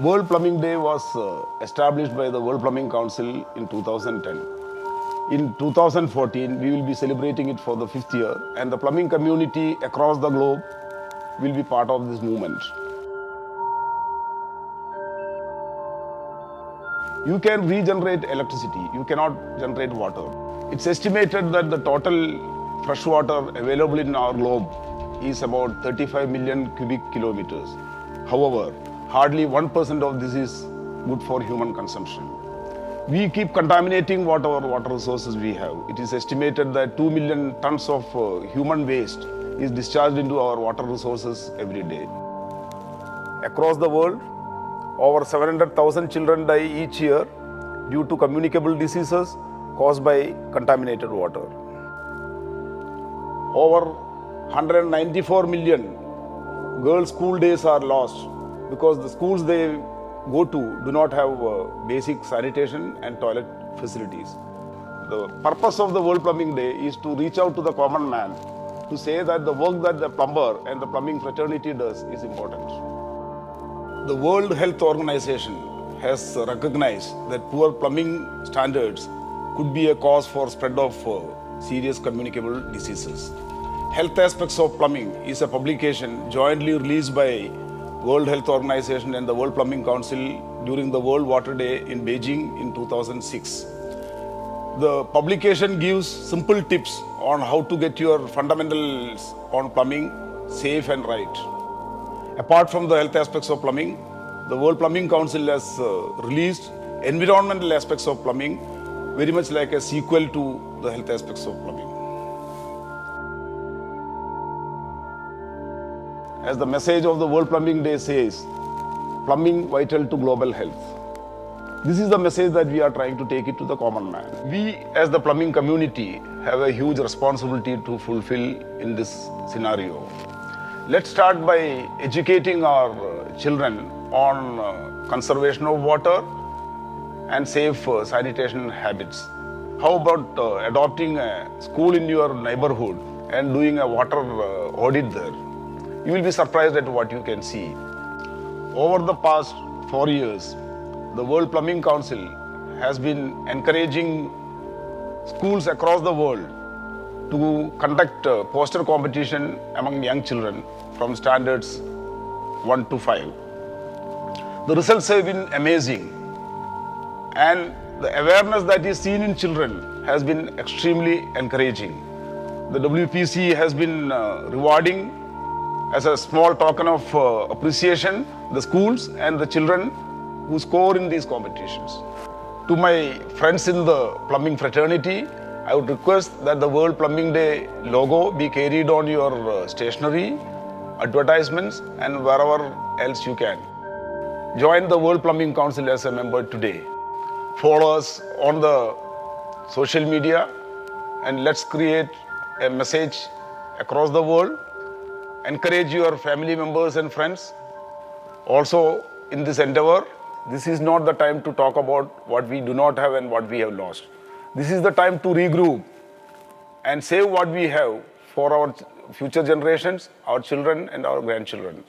World Plumbing Day was established by the World Plumbing Council in 2010. In 2014, we will be celebrating it for the 5th year, and the plumbing community across the globe will be part of this movement. You can regenerate electricity, you cannot generate water. It's estimated that the total fresh water available in our globe is about 35 million cubic kilometers. However, hardly 1% of this is good for human consumption. We keep contaminating whatever water resources we have. It is estimated that 2 million tons of human waste is discharged into our water resources every day. Across the world, over 700,000 children die each year due to communicable diseases caused by contaminated water. Over 194 million girls' school days are lost because the schools they go to do not have basic sanitation and toilet facilities. The purpose of the World Plumbing Day is to reach out to the common man to say that the work that the plumber and the plumbing fraternity does is important. The World Health Organization has recognized that poor plumbing standards could be a cause for spread of serious communicable diseases. Health Aspects of Plumbing is a publication jointly released by World Health Organization and the World Plumbing Council during the World Water Day in Beijing in 2006. The publication gives simple tips on how to get your fundamentals on plumbing safe and right. Apart from the health aspects of plumbing, the World Plumbing Council has released environmental aspects of plumbing, very much like a sequel to the health aspects of plumbing. As the message of the World Plumbing Day says, plumbing vital to global health. This is the message that we are trying to take it to the common man. We as the plumbing community have a huge responsibility to fulfill in this scenario. Let's start by educating our children on conservation of water and safe sanitation habits. How about adopting a school in your neighborhood and doing a water audit there? You will be surprised at what you can see. Over the past 4 years, the World Plumbing Council has been encouraging schools across the world to conduct poster competition among young children from standards 1 to 5. The results have been amazing, and the awareness that is seen in children has been extremely encouraging. The WPC has been rewarding as a small token of appreciation the schools and the children who score in these competitions. To my friends in the plumbing fraternity, I would request that the World Plumbing Day logo be carried on your stationery, advertisements, and wherever else you can. Join the World Plumbing Council as a member today. Follow us on the social media, and let's create a message across the world. Encourage your family members and friends. Also, in this endeavor, this is not the time to talk about what we do not have and what we have lost. This is the time to regroup and save what we have for our future generations, our children and our grandchildren.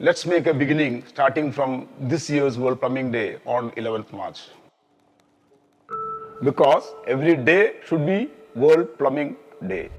Let's make a beginning starting from this year's World Plumbing Day on 11th March. Because every day should be World Plumbing Day.